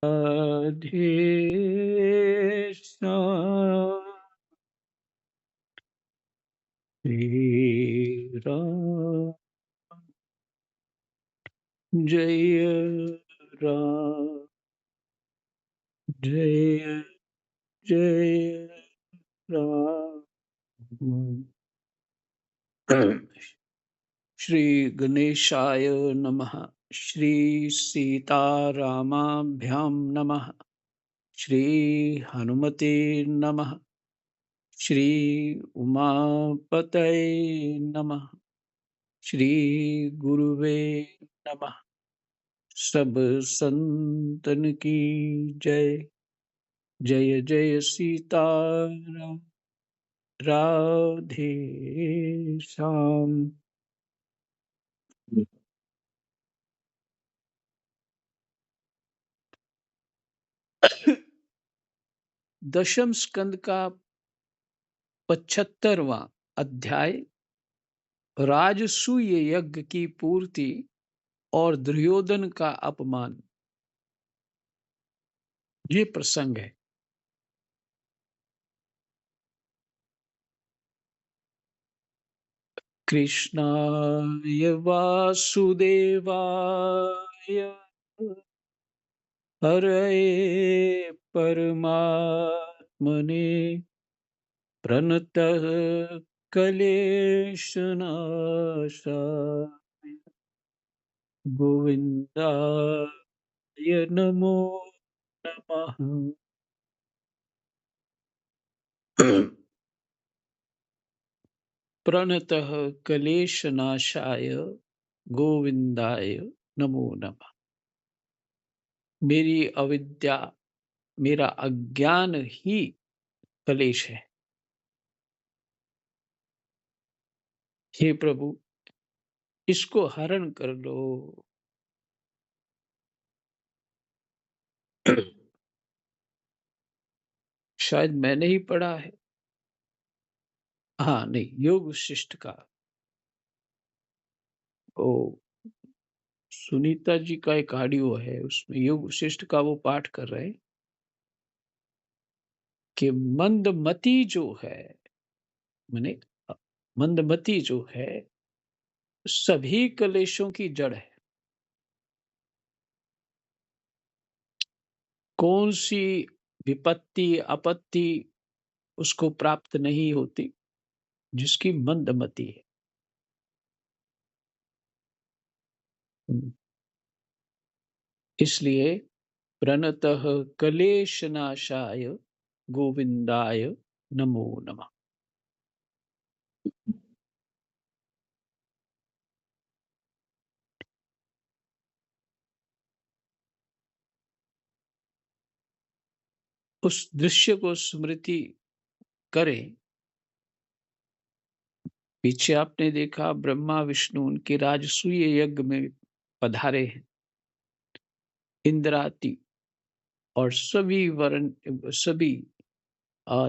राधे श्याम श्री राम जय राम जय जय राम। श्री गणेशाय नमः। श्री सीतारामाभ्यां नमः। श्री हनुमते नमः। श्री उमापतये नमः। श्री गुरुवे नमः। सब संतन की जय। जय जय सीताराम। राधे श्याम। दशम स्कंद का 75वां अध्याय राजसूय यज्ञ की पूर्ति और दुर्योधन का अपमान, ये प्रसंग है। कृष्णाय वासुदेवाय हरये परमात्मने प्रणतः क्लेशनाशाय गोविन्दाय नमो नमः। प्रणतः क्लेशनाशाय गोविन्दाय नमो नमः। मेरी अविद्या, मेरा अज्ञान ही कलेश है। हे प्रभु, इसको हरण कर लो। शायद मैंने ही पढ़ा है। हाँ, नहीं, योग शिष्ट का। ओ, सुनीता जी का एक ऑडियो है, उसमें योग शिष्ट का वो पाठ कर रहे हैं कि मंदमती जो है, माने मंदमती जो है सभी कलेशों की जड़ है। कौन सी विपत्ति आपत्ति उसको प्राप्त नहीं होती? जिसकी मंदमति है। हम्म, इसलिए प्रणतः क्लेशनाशाय गोविंदाय नमो नमः। उस दृश्य को स्मृति करें। पीछे आपने देखा ब्रह्मा विष्णु उनके राजसूय यज्ञ में पधारे हैं। इंद्रादि और सभी वर्ण, सभी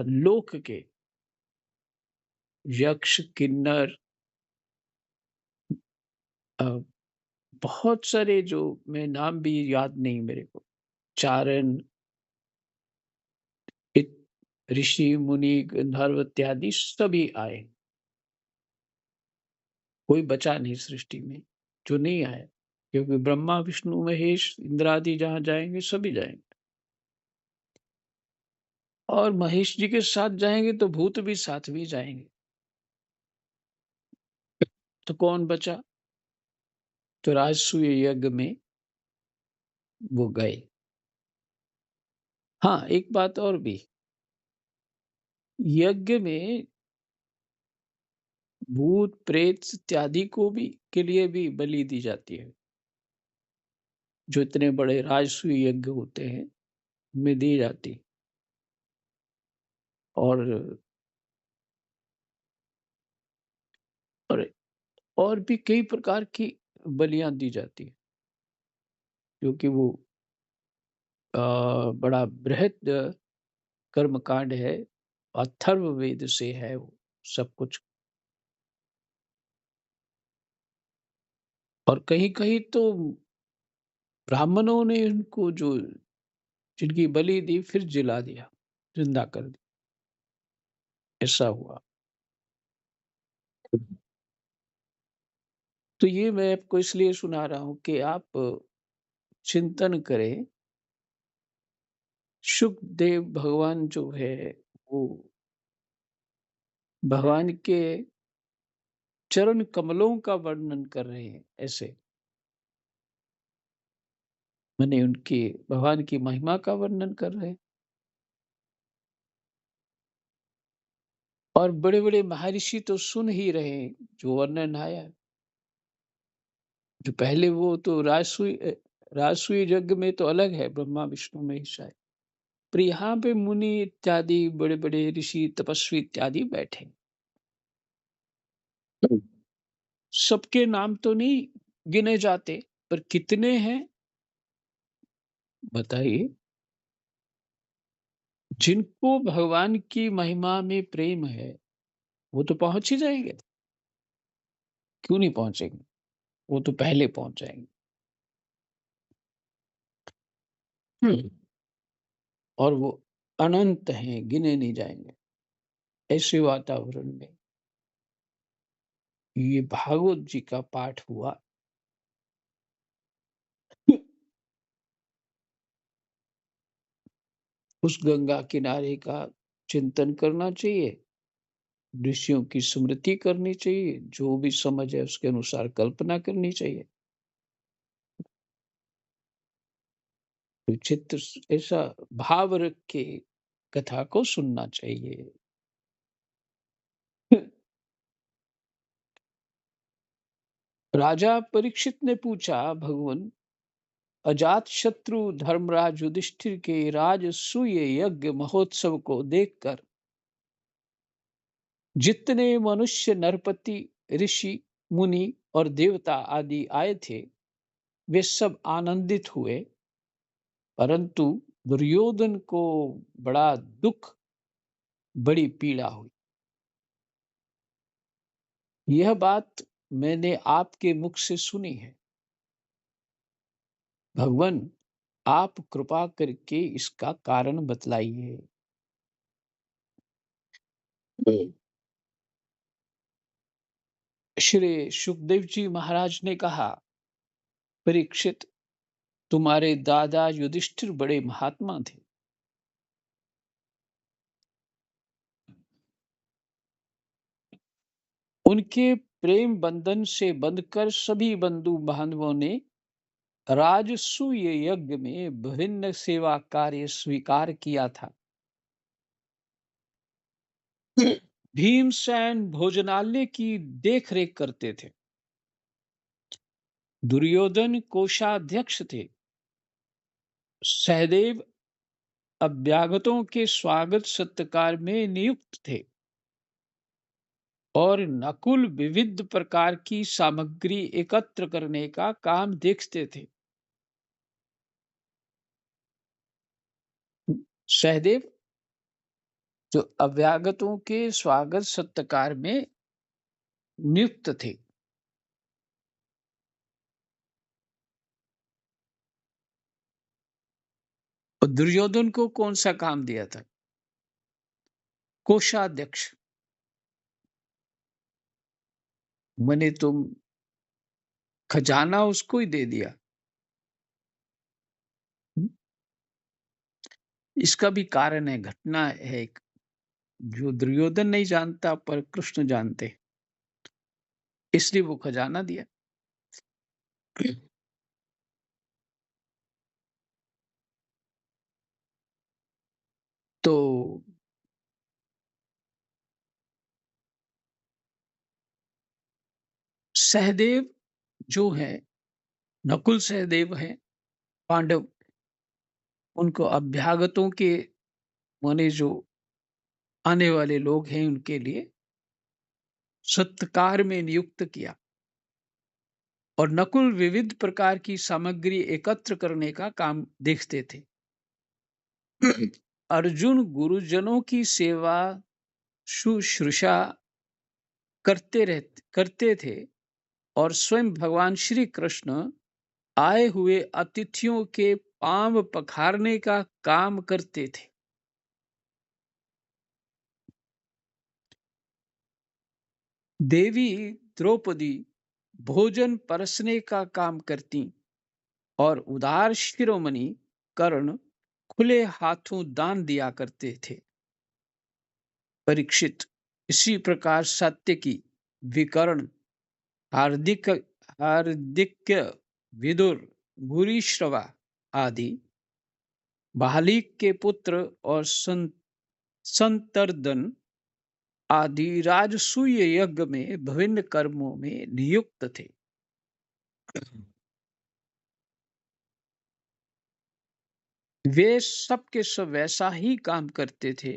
लोक के यक्ष किन्नर, अ, बहुत सारे, जो मैं नाम भी याद नहीं मेरे को, चारण, ऋषि मुनि गंधर्व इत्यादि सभी आए। कोई बचा नहीं सृष्टि में जो नहीं आया, क्योंकि ब्रह्मा विष्णु महेश इंद्रादि जहां जाएंगे सभी जाएंगे। और महेश जी के साथ जाएंगे तो भूत भी साथ भी जाएंगे। तो कौन बचा? तो राजसूय यज्ञ में वो गए। हाँ, एक बात और भी, यज्ञ में भूत प्रेत इत्यादि को भी के लिए भी बलि दी जाती है। जो इतने बड़े राजसूय यज्ञ होते हैं में दी जाती। और और और भी कई प्रकार की बलियां दी जाती है, क्योंकि वो बड़ा बृहद कर्मकांड है। अथर्ववेद से है वो सब कुछ। और कहीं कहीं तो ब्राह्मणों ने उनको जो जिनकी बलि दी फिर जिला दिया, जिंदा कर दिया। ऐसा हुआ। तो ये मैं आपको इसलिए सुना रहा हूँ कि आप चिंतन करें। सुखदेव भगवान जो है वो भगवान के चरण कमलों का वर्णन कर रहे हैं ऐसे। माने उनके भगवान की महिमा का वर्णन कर रहे हैं। और बड़े-बड़े महर्षि तो सुन ही रहे हैं जो वर्णन आया है। जो पहले वो तो राजसूय यज्ञ में तो अलग है, ब्रह्मा विष्णु महेश है। पर यहाँ पे मुनि इत्यादि बड़े-बड़े ऋषि तपस्वी इत्यादि बैठे। सबके नाम तो नहीं गिने जाते, पर कितने हैं बताइए। जिनको भगवान की महिमा में प्रेम है वो तो पहुंच ही जाएंगे। क्यों नहीं पहुंचेंगे? वो तो पहले पहुंच जाएंगे। हम्म। और वो अनंत हैं, गिने नहीं जाएंगे। ऐसे वातावरण में ये भागवत जी का पाठ हुआ। उस गंगा किनारे का चिंतन करना चाहिए। ऋषियों की स्मृति करनी चाहिए। जो भी समझ है उसके अनुसार कल्पना करनी चाहिए। तो चित्त ऐसा भाव रख के कथा को सुनना चाहिए। राजा परीक्षित ने पूछा, भगवान अजात शत्रु धर्मराज युधिष्ठिर के राजसूय यज्ञ महोत्सव को देखकर जितने मनुष्य नरपति ऋषि मुनि और देवता आदि आए थे वे सब आनंदित हुए, परंतु दुर्योधन को बड़ा दुख, बड़ी पीड़ा हुई। यह बात मैंने आपके मुख से सुनी है। भगवान आप कृपा करके इसका कारण बतलाइए। श्री सुखदेव जी महाराज ने कहा, परीक्षित तुम्हारे दादा युधिष्ठिर बड़े महात्मा थे। उनके प्रेम बंधन से बंधकर सभी बंधु बांधवों ने राजसूय यज्ञ में विभिन्न सेवा कार्य स्वीकार किया था। भीमसेन भोजनालय की देखरेख करते थे। दुर्योधन कोषाध्यक्ष थे। सहदेव अभ्यागतों के स्वागत सत्कार में नियुक्त थे और नकुल विविध प्रकार की सामग्री एकत्र करने का काम देखते थे। सहदेव जो अभ्यागतों के स्वागत सत्कार में नियुक्त थे। और दुर्योधन को कौन सा काम दिया था? कोषाध्यक्ष। मैंने तुम खजाना उसको ही दे दिया। इसका भी कारण है, घटना है एक, जो दुर्योधन नहीं जानता पर कृष्ण जानते, इसलिए वो खजाना दिया। तो सहदेव जो है, नकुल सहदेव है पांडव, उनको अभ्यागतों के माने जो आने वाले लोग हैं उनके लिए सत्कार में नियुक्त किया। और नकुल विविध प्रकार की सामग्री एकत्र करने का काम देखते थे। अर्जुन गुरुजनों की सेवा शुश्रूषा करते थे और स्वयं भगवान श्री कृष्ण आए हुए अतिथियों के पांव पखारने का काम करते थे। देवी द्रौपदी भोजन परसने का काम करती और उदार शिरोमणि कर्ण खुले हाथों दान दिया करते थे। परीक्षित इसी प्रकार सात्यकी, विकर्ण, हार्दिक हार्दिक्य, विदुर, भूरिश्रवा आदि बालीक के पुत्र और संतर्दन आदि राजसूय यज्ञ में विभिन्न कर्मों में नियुक्त थे। वे सब के सब वैसा ही काम करते थे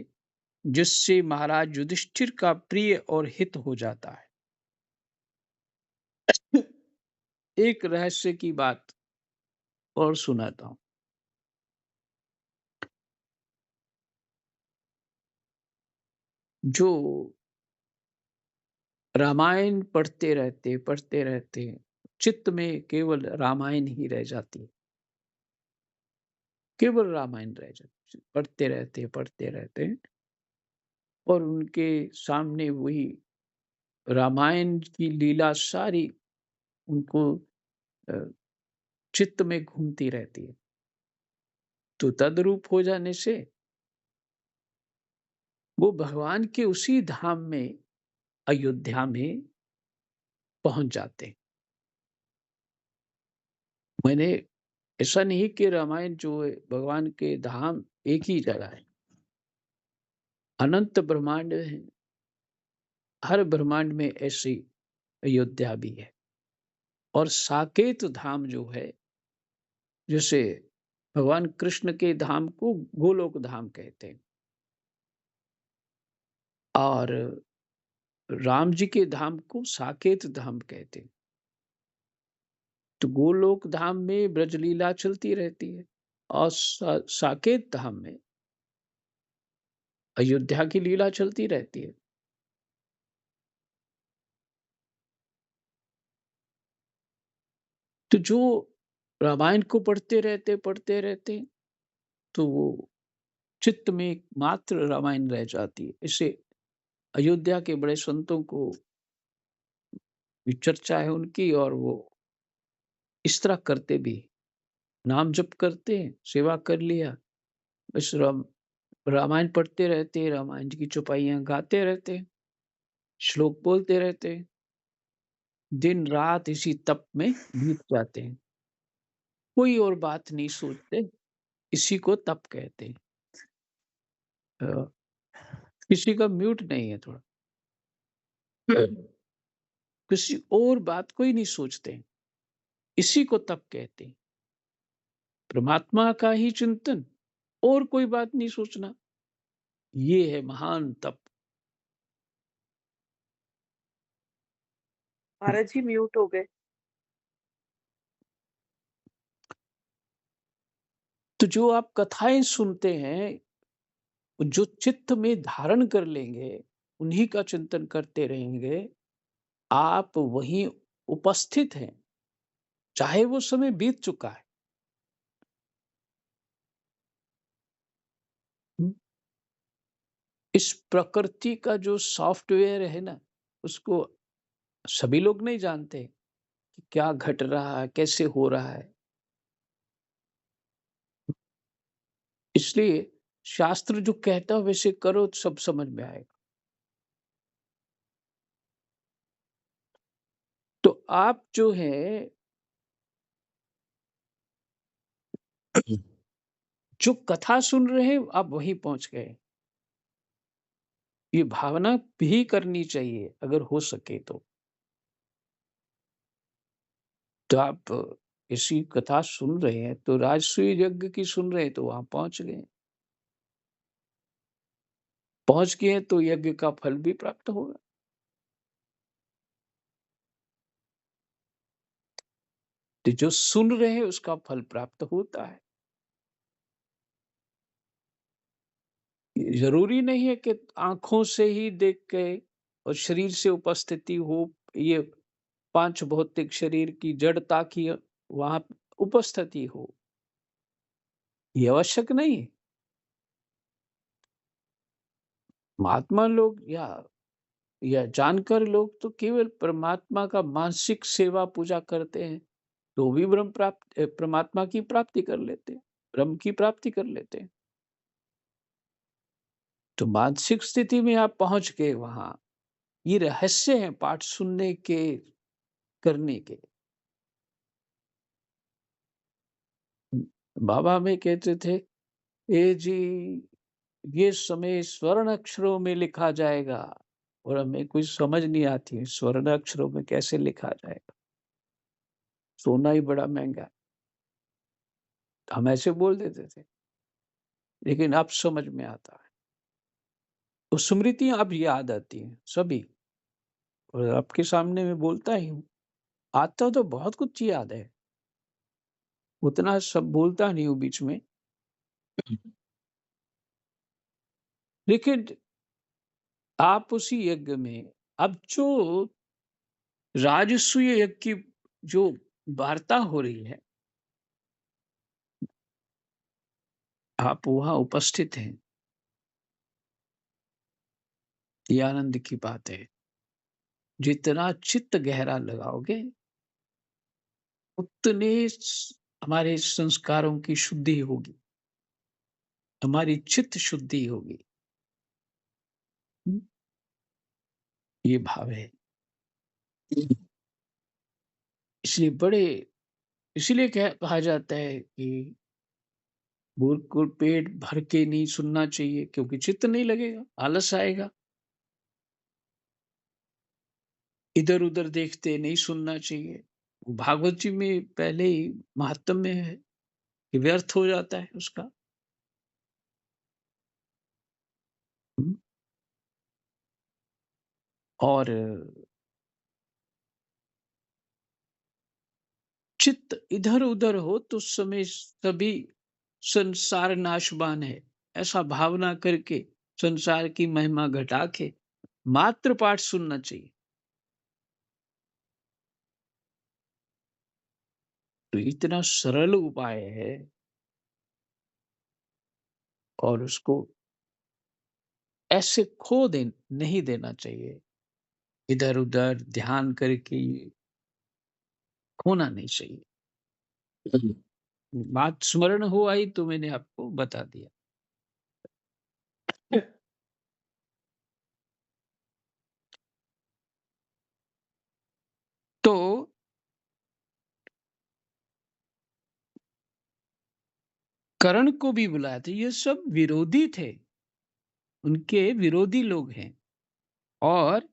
जिससे महाराज युधिष्ठिर का प्रिय और हित हो जाता है। एक रहस्य की बात और सुनाता हूं। जो रामायण पढ़ते रहते चित्त में केवल रामायण ही रह जाती है। केवल रामायण रह जाती, पढ़ते रहते और उनके सामने वही रामायण की लीला सारी उनको अ, चित्त में घूमती रहती है। तो तद्रूप हो जाने से वो भगवान के उसी धाम में, अयोध्या में पहुंच जाते हैं। मैंने ऐसा नहीं कि रामायण जो है भगवान के धाम एक ही जगह है, अनंत ब्रह्मांड है। हर ब्रह्मांड में ऐसी अयोध्या भी है। और साकेत धाम जो है, जैसे भगवान कृष्ण के धाम को गोलोक धाम कहते हैं और राम जी के धाम को साकेत धाम कहते हैं। तो गोलोक धाम में ब्रजलीला चलती रहती है और साकेत धाम में अयोध्या की लीला चलती रहती है। तो जो रामायण को पढ़ते रहते तो वो चित्त में मात्र रामायण रह जाती है। इसे अयोध्या के बड़े संतों को भी चर्चा है उनकी, और वो इस तरह करते भी, नाम जप करते हैं, सेवा कर लिया, बस रामायण पढ़ते रहते हैं, रामायण की चौपाइयाँ गाते रहते हैं, श्लोक बोलते रहते हैं, दिन रात इसी तप में बीत जाते हैं। कोई और बात नहीं सोचते, इसी को तप कहते हैं। अ, किसी का म्यूट नहीं है थोड़ा। किसी और बात को ही नहीं सोचते, इसी को तप कहते हैं। परमात्मा का ही चिंतन, और कोई बात नहीं सोचना, ये है महान तप। महाराज जी म्यूट हो गए। तो जो आप कथाएं सुनते हैं, जो चित्त में धारण कर लेंगे, उन्हीं का चिंतन करते रहेंगे, आप वहीं उपस्थित हैं, चाहे वो समय बीत चुका है। हम्म, इस प्रकृति का जो सॉफ्टवेयर है ना, उसको सभी लोग नहीं जानते कि क्या घट रहा है, कैसे हो रहा है। इसलिए शास्त्र जो कहता है वैसे करो तो सब समझ में आएगा। तो आप जो है जो कथा सुन रहे हैं, आप वहीं पहुंच गए। ये भावना भी करनी चाहिए अगर हो सके तो। तो आप इसी कथा सुन रहे हैं, तो राजसूय यज्ञ की सुन रहे हैं, तो वहां पहुंच गए। पहुंच गए तो यज्ञ का फल भी प्राप्त होगा। तो जो सुन रहे हैं उसका फल प्राप्त होता है। जरूरी नहीं है कि आंखों से ही देख के और शरीर से उपस्थिति हो, ये पांच भौतिक शरीर की जड़ता की वहां उपस्थिति हो। ये आवश्यक नहीं है। महात्मा लोग या जानकर लोग तो केवल परमात्मा का मानसिक सेवा पूजा करते हैं, तो भी परमात्मा की प्राप्ति कर लेते हैं, ब्रह्म की प्राप्ति कर लेते हैं। तो मानसिक स्थिति में आप पहुँच गए वहाँ, ये रहस्य है पाठ सुनने के, करने के। बाबा हमें कहते थे, "ए जी, ये समय स्वर्ण अक्षरों में लिखा जाएगा।" और हमें कुछ समझ नहीं आती, स्वर्ण अक्षरों में कैसे लिखा जाएगा? सोना ही बड़ा महँगा है। हम ऐसे बोल देते थे, लेकिन अब समझ में आता है। तो स्मृतियाँ अब याद आती हैं, सभी, और आपके सामने मैं बोलता ही हूँ। आता तो बहुत कुछ याद है, उतना सब बोलता नहीं हूँ बीच में। लेकिन आप उसी यज्ञ में अब जो राजसूय यज्ञ की जो वार्ता हो रही है, आप वहाँ उपस्थित हैं, ये आनंद की बात है। जितना चित्त गहरा लगाओगे, उतने हमारे संस्कारों की शुद्धि होगी, हमारी चित्त शुद्धि होगी। हम्म, ये भाव है। इसलिए बड़े इसलिए कहा जाता है कि बिल्कुल पेट भर के नहीं सुनना चाहिए, क्योंकि चित्त नहीं लगेगा, आलस आएगा। इधर उधर देखते नहीं सुनना चाहिए। भागवत जी में पहले ही महात्म्य है कि व्यर्थ हो जाता है उसका। हम्म, और चित्त इधर-उधर हो तो उस समय सभी संसार नाशवान है, ऐसा भावना करके संसार की महिमा घटा के मात्र पाठ सुनना चाहिए। तो इतना सरल उपाय है, और उसको ऐसे नहीं देना चाहिए। इधर-उधर ध्यान करके खोना नहीं चाहिए। बात स्मरण हो आई तो मैंने आपको बता दिया। तो कर्ण को भी बुलाया था, ये सब विरोधी थे, उनके विरोधी लोग हैं, और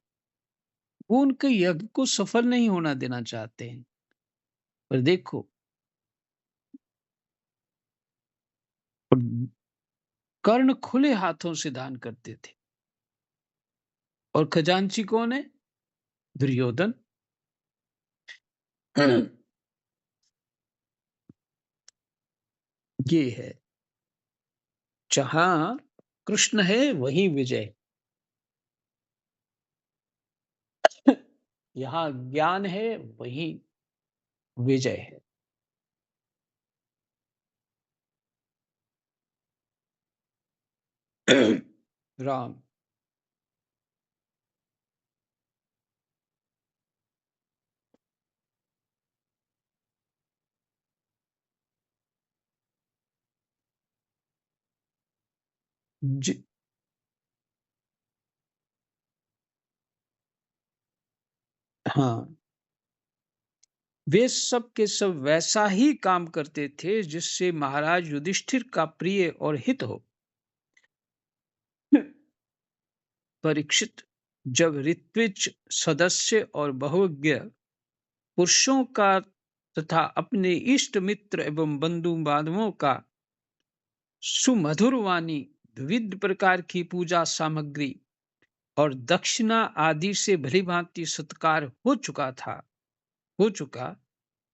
वो उनके यज्ञ को सफल नहीं होना देना चाहते हैं। पर देखो, कर्ण खुले हाथों से दान करते थे, और खजांची कौन है? दुर्योधन। ये है, जहां कृष्ण है वहीं विजय। यहाँ ज्ञान है वहीं विजय है। राम जी, हाँ, वे सब के सब वैसा ही काम करते थे जिससे महाराज युधिष्ठिर का प्रिय और हित हो। परीक्षित, जब ऋत्विज सदस्य और बहुज्ञ पुरुषों का तथा अपने इष्ट मित्र एवं बंधु बांधवों का सुमधुर वाणी, विविध प्रकार की पूजा सामग्री और दक्षिणा आदि से भलीभांति सत्कार हो चुका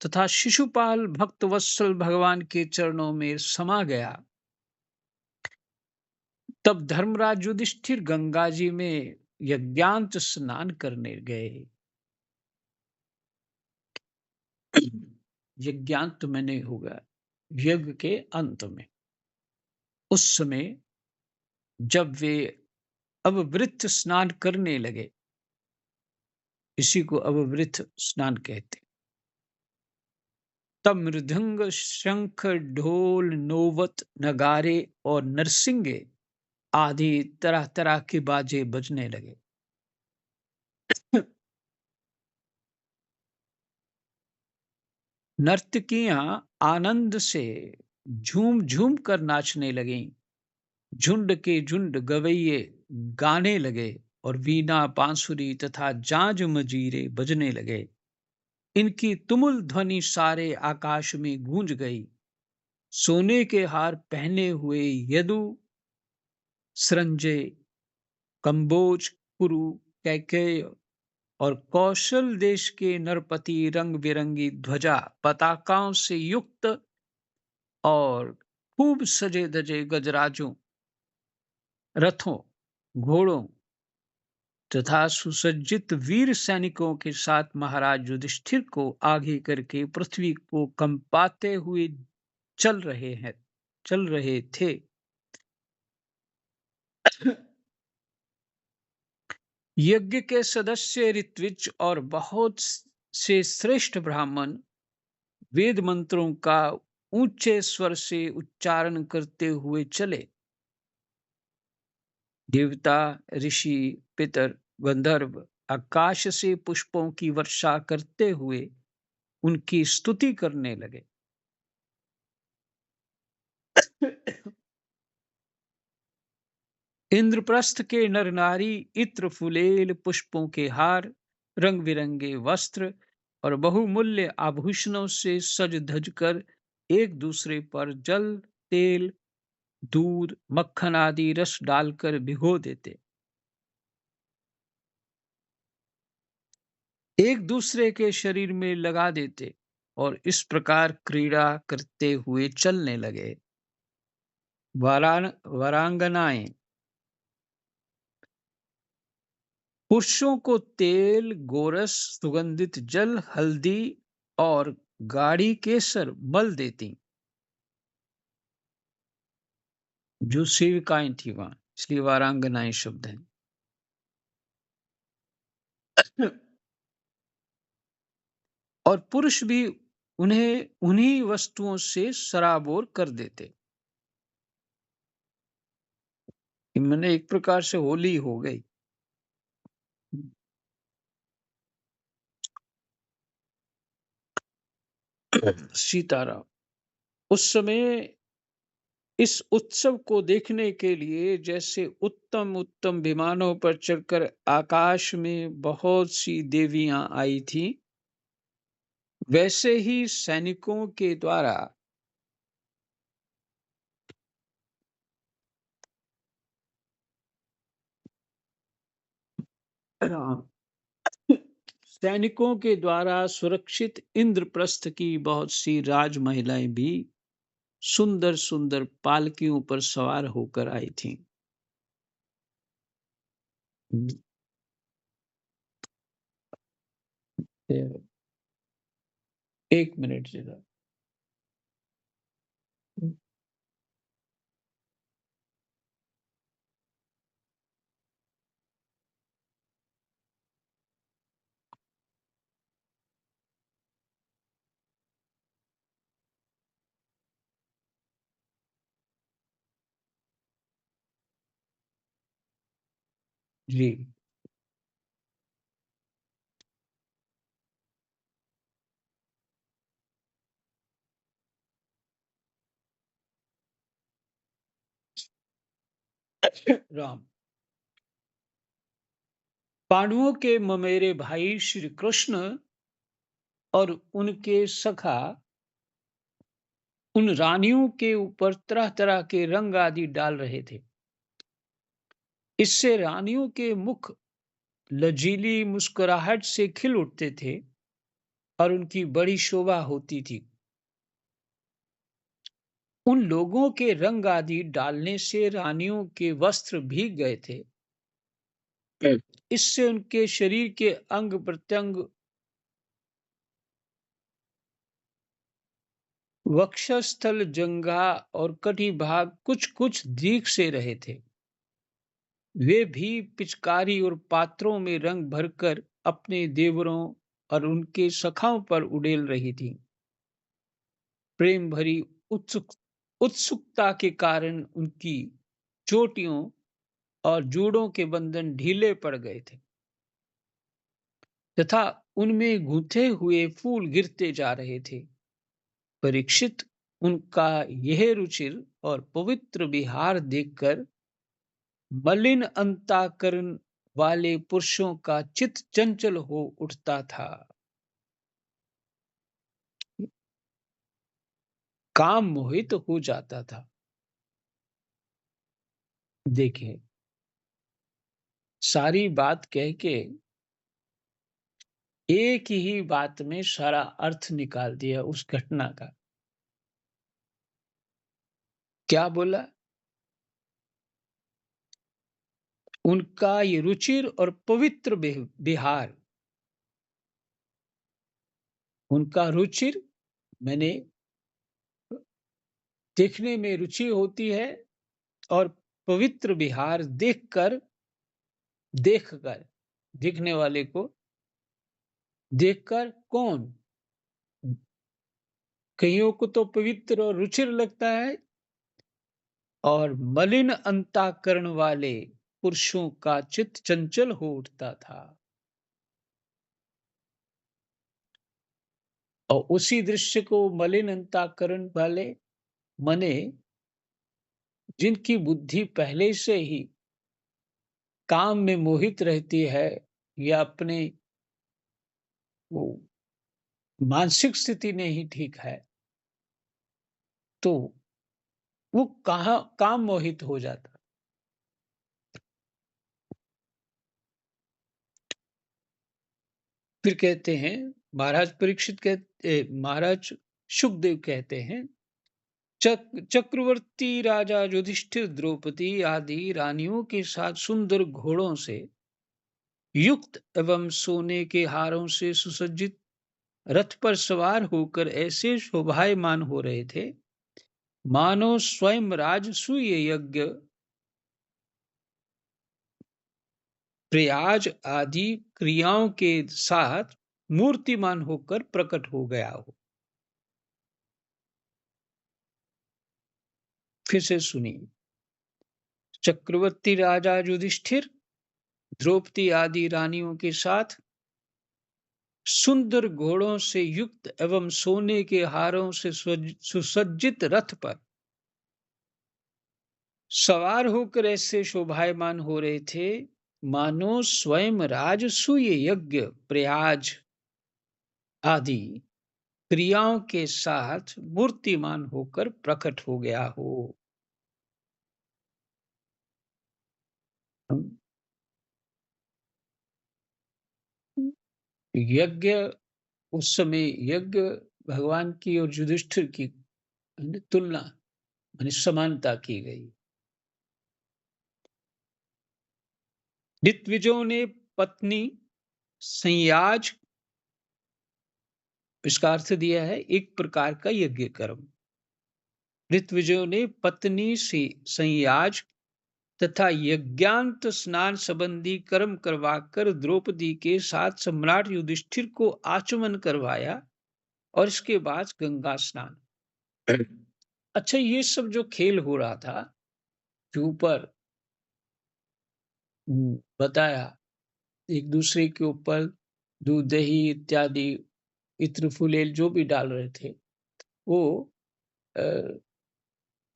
तथा शिशुपाल भक्त वत्सल भगवान के चरणों में समा गया, तब धर्मराज युधिष्ठिर गंगा जी में यज्ञांत स्नान करने गए। यज्ञांत मैंने होगा यज्ञ के अंत में। उस समय जब वे अववृत स्नान करने लगे, इसी को अववृत स्नान कहते, तब मृदंग, शंख, ढोल, नौवत, नगारे और नरसिंगे आदि तरह तरह के बाजे बजने लगे। नर्तकियां आनंद से झूम झूम कर नाचने लगीं। झुंड के झुंड गवैये गाने लगे और वीणा, बांसुरी तथा जांज मजीरे बजने लगे। इनकी तुमुल ध्वनि सारे आकाश में गूंज गई। सोने के हार पहने हुए यदु, संजय, कंबोज, कुरु, कैकेय और कौशल देश के नरपति रंग बिरंगी ध्वजा पताकाओं से युक्त और खूब सजे धजे गजराजों, रथों, घोड़ों तथा सुसज्जित वीर सैनिकों के साथ महाराज युधिष्ठिर को आगे करके पृथ्वी को कंपाते हुए चल रहे थे। यज्ञ के सदस्य ऋत्विज और बहुत से श्रेष्ठ ब्राह्मण वेद मंत्रों का ऊंचे स्वर से उच्चारण करते हुए चले। देवता, ऋषि, पितर, गंधर्व आकाश से पुष्पों की वर्षा करते हुए उनकी स्तुति करने लगे। इंद्रप्रस्थ के नर नारी इत्र, फुलेल, पुष्पों के हार, रंग बिरंगे वस्त्र और बहुमूल्य आभूषणों से सज धज कर एक दूसरे पर जल, तेल, दूध, मक्खन आदि रस डालकर भिगो देते। एक दूसरे के शरीर में लगा देते और इस प्रकार क्रीड़ा करते हुए चलने लगे। वरांगनाएं पुरुषों को तेल, गोरस, सुगंधित जल, हल्दी और गाढ़ी केसर मल देती। जो सेविकाएं थी वहां, इसलिए वारांगनाएं शब्द है। और पुरुष भी उन्हें उन्हीं वस्तुओं से सराबोर कर देते। मैंने एक प्रकार से होली हो गई। सीताराम। उस समय इस उत्सव को देखने के लिए जैसे उत्तम उत्तम विमानों पर चढ़कर आकाश में बहुत सी देवियां आई थी, वैसे ही सैनिकों के द्वारा सैनिकों के द्वारा सुरक्षित इंद्रप्रस्थ की बहुत सी राज महिलाएं भी सुंदर सुंदर पालकियों पर सवार होकर आई थीं। एक मिनट जरा। जी। राम। पांडवों के ममेरे भाई श्री कृष्ण और उनके सखा उन रानियों के ऊपर तरह तरह के रंग आदि डाल रहे थे। इससे रानियों के मुख लजीली मुस्कुराहट से खिल उठते थे और उनकी बड़ी शोभा होती थी। उन लोगों के रंग आदि डालने से रानियों के वस्त्र भीग गए थे। इससे उनके शरीर के अंग प्रत्यंग वक्षस्थल, जंघा और कटी भाग कुछ कुछ दीख से रहे थे। वे भी पिचकारी और पात्रों में रंग भरकर अपने देवरों और उनके सखाओं पर उड़ेल रही थी। प्रेम भरी उत्सुकता के कारण उनकी चोटियों और जूड़ों के बंधन ढीले पड़ गए थे तथा उनमें गूंथे हुए फूल गिरते जा रहे थे। परीक्षित उनका यह रुचिर और पवित्र विहार देखकर मलिन अंतःकरण वाले पुरुषों का चित्त चंचल हो उठता था। काम मोहित हो जाता था। देखिए, सारी बात कह के एक ही बात में सारा अर्थ निकाल दिया उस घटना का। क्या बोला? उनका ये रुचिर और पवित्र विहार, उनका रुचिर मैंने देखने में रुचि होती है, और पवित्र विहार देखकर, देखकर, देखने वाले को देखकर कौन? कईयों को तो पवित्र और रुचिर लगता है, और मलिन अंतःकरण वाले पुरुषों का चित्त चंचल हो उठता था। और उसी दृश्य को मलिन अंतःकरण वाले मने जिनकी बुद्धि पहले से ही काम में मोहित रहती है, या अपने वो मानसिक स्थिति नहीं ठीक है, तो वो कहाँ काम मोहित हो जाता। फिर कहते हैं, महाराज परीक्षित कहते, महाराज सुखदेव कहते हैं, चक्रवर्ती राजा युधिष्ठिर द्रौपदी आदि रानियों के साथ सुंदर घोड़ों से युक्त एवं सोने के हारों से सुसज्जित रथ पर सवार होकर ऐसे शोभायमान हो रहे थे, मानो स्वयं राजसूय यज्ञ, प्रयाज आदि क्रियाओं के साथ मूर्तिमान होकर प्रकट हो गया हो। फिर से सुनिए। चक्रवर्ती राजा युधिष्ठिर द्रौपदी आदि रानियों के साथ सुंदर घोड़ों से युक्त एवं सोने के हारों से सुसज्जित रथ पर सवार होकर ऐसे शोभायमान हो रहे थे, मानो स्वयं राजसूय यज्ञ, प्रयाज आदि क्रियाओं के साथ मूर्तिमान होकर प्रकट हो गया हो। यज्ञ, उस समय यज्ञ भगवान की और युधिष्ठिर की तुलना, माने समानता की गई। ऋत्विजों ने पत्नी संयाज, इसका अर्थ दिया है एक प्रकार का यज्ञ कर्म। ऋत्विजों ने पत्नी से संयाज तथा यज्ञांत स्नान संबंधी कर्म करवाकर द्रौपदी के साथ सम्राट युधिष्ठिर को आचमन करवाया, और इसके बाद गंगा स्नान। अच्छा, ये सब जो खेल हो रहा था, जो ऊपर बताया, एक दूसरे के ऊपर दूध दही इत्यादि इत्र फुलेल जो भी डाल रहे थे, वो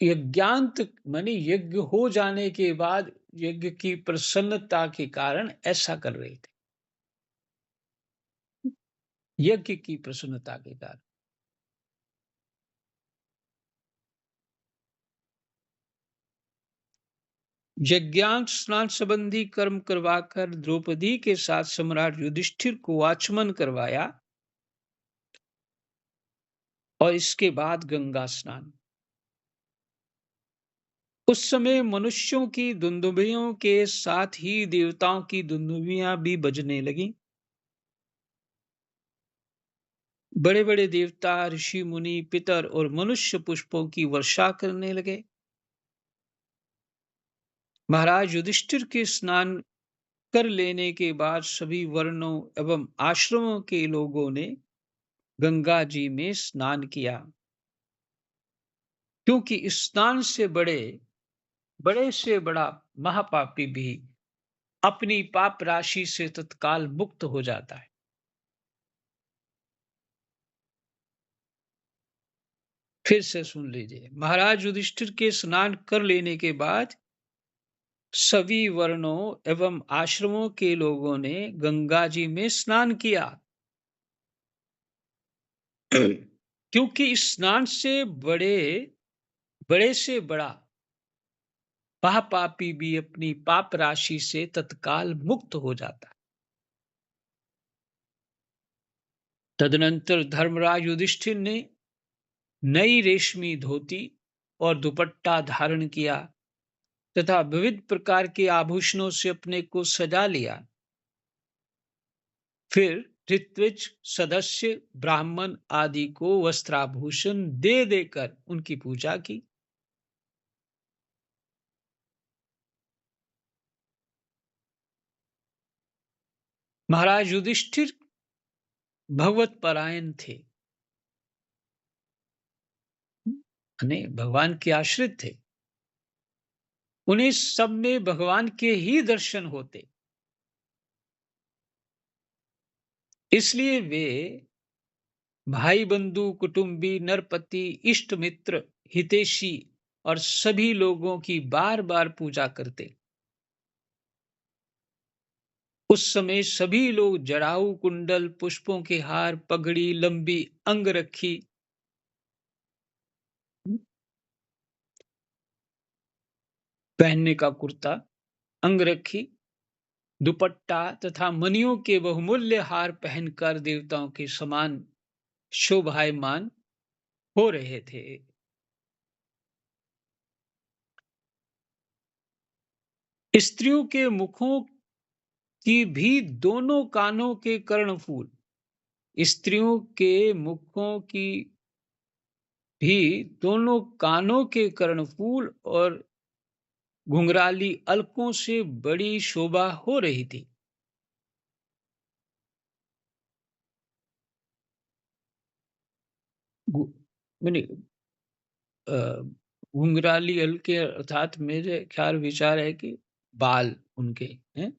यज्ञांत माने यज्ञ हो जाने के बाद यज्ञ की प्रसन्नता के कारण ऐसा कर रहे थे, यज्ञ की प्रसन्नता के कारण। यज्ञांत स्नान संबंधी कर्म करवाकर द्रौपदी के साथ सम्राट युधिष्ठिर को आचमन करवाया, और इसके बाद गंगा स्नान। उस समय मनुष्यों की दुंदुभियों के साथ ही देवताओं की दुंदुभियां भी बजने लगी। बड़े बड़े देवता, ऋषि मुनि, पितर और मनुष्य पुष्पों की वर्षा करने लगे। महाराज युधिष्ठिर के स्नान कर लेने के बाद सभी वर्णों एवं आश्रमों के लोगों ने गंगा जी में स्नान किया, क्योंकि इस स्नान से बड़े बड़े से बड़ा महापापी भी अपनी पाप राशि से तत्काल मुक्त हो जाता है। फिर से सुन लीजिए, महाराज युधिष्ठिर के स्नान कर लेने के बाद सभी वर्णों एवं आश्रमों के लोगों ने गंगा जी में स्नान किया, क्योंकि इस स्नान से बड़े बड़े से बड़ा वह पापी भी अपनी पाप राशि से तत्काल मुक्त हो जाता है। तदनंतर धर्मराज युधिष्ठिर ने नई रेशमी धोती और दुपट्टा धारण किया तथा विविध प्रकार के आभूषणों से अपने को सजा लिया। फिर ऋत्विज सदस्य ब्राह्मण आदि को वस्त्राभूषण दे देकर उनकी पूजा की। महाराज युधिष्ठिर भगवत परायण थे, यानी भगवान के आश्रित थे। उन्हें सब में भगवान के ही दर्शन होते, इसलिए वे भाई बंधु कुटुंबी नरपति इष्ट मित्र हितैषी और सभी लोगों की बार बार पूजा करते। उस समय सभी लोग जड़ाऊ कुंडल, पुष्पों के हार, पगड़ी, लंबी अंगरखी, पहनने का कुर्ता, अंगरखी, दुपट्टा तथा मणियों के बहुमूल्य हार पहनकर देवताओं के समान शोभायमान हो रहे थे। स्त्रियों के मुखों की भी दोनों कानों के कर्णफूल, स्त्रियों के मुखों की भी दोनों कानों के कर्णफूल और घुंघराली अलकों से बड़ी शोभा हो रही थी। घु- मैंने अ, घुंघराली अलके अर्थात मेरे ख्याल विचार है कि बाल उनके हैं,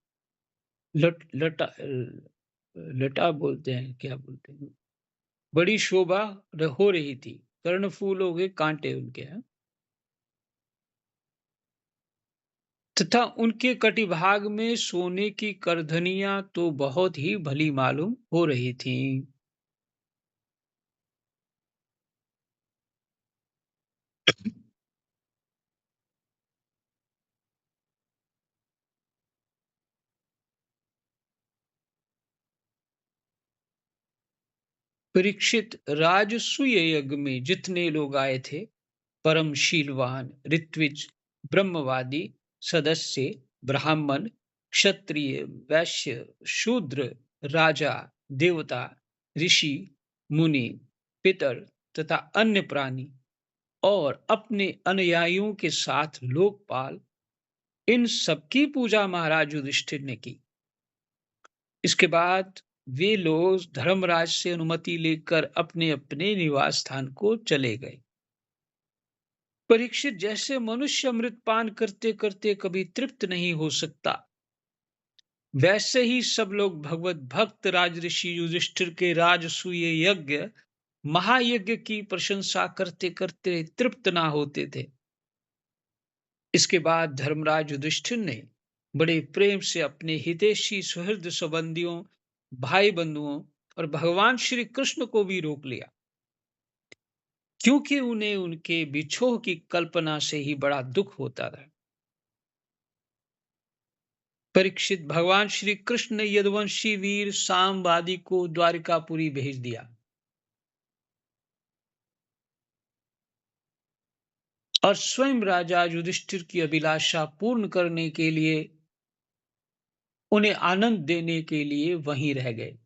लटा लटा बोलते हैं, क्या बोलते हैं, बड़ी शोभा हो रही थी। कर्णफूल हो गए, कांटे उनके हैं, तथा उनके कटिभाग में सोने की करधनियां तो बहुत ही भली मालूम हो रही थीं। परीक्षित, राजसूय यज्ञ में जितने लोग आए थे, परम शीलवान ऋत्विज, ब्रह्मवादी सदस्य, ब्राह्मण, क्षत्रिय, वैश्य, शूद्र, राजा, देवता, ऋषि, मुनि, पितर तथा अन्य प्राणी और अपने अनुयायियों के साथ लोकपाल, इन सबकी पूजा महाराज युधिष्ठिर ने की। इसके बाद वे लोग धर्मराज से अनुमति लेकर अपने अपने निवास स्थान को चले गए। परीक्षित, जैसे मनुष्य अमृत पान करते करते कभी तृप्त नहीं हो सकता, वैसे ही सब लोग भगवत भक्त राजऋषि युधिष्ठिर के राजसूय यज्ञ महायज्ञ की प्रशंसा करते करते तृप्त ना होते थे। इसके बाद धर्मराज युधिष्ठिर ने बड़े प्रेम से अपने हितैषी सुहृद संबंधियों, भाई बंधुओं और भगवान श्री कृष्ण को भी रोक लिया, क्योंकि उन्हें उनके बिछोह की कल्पना से ही बड़ा दुख होता था। परीक्षित, भगवान श्री कृष्ण ने यदुवंशी वीर साम्बादी को द्वारिकापुरी भेज दिया और स्वयं राजा युधिष्ठिर की अभिलाषा पूर्ण करने के लिए उन्हें आनंद देने के लिए वहीं रह गए।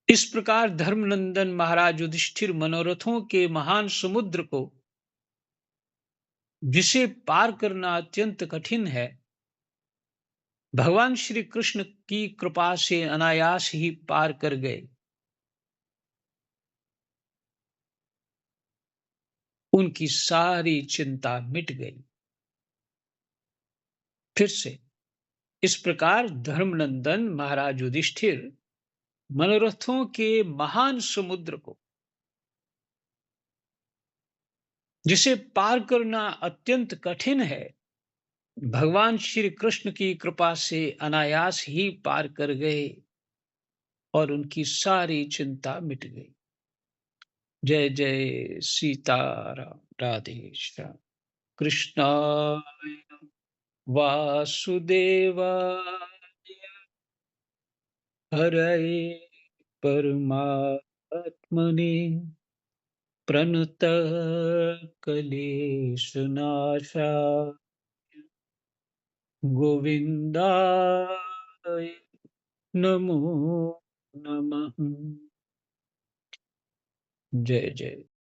इस प्रकार धर्मनंदन महाराज युधिष्ठिर मनोरथों के महान समुद्र को, जिसे पार करना अत्यंत कठिन है, भगवान श्री कृष्ण की कृपा से अनायास ही पार कर गए। उनकी सारी चिंता मिट गई। फिर से, इस प्रकार धर्मनंदन महाराज युधिष्ठिर मनोरथों के महान समुद्र को, जिसे पार करना अत्यंत कठिन है, भगवान श्री कृष्ण की कृपा से अनायास ही पार कर गए और उनकी सारी चिंता मिट गई। जय जय सीताराम। राधे श्याम। कृष्णाय वासुदेवाय हरये परमात्मने प्रणतः क्लेशनाशाय गोविन्दाय नमो नमः। जय जय।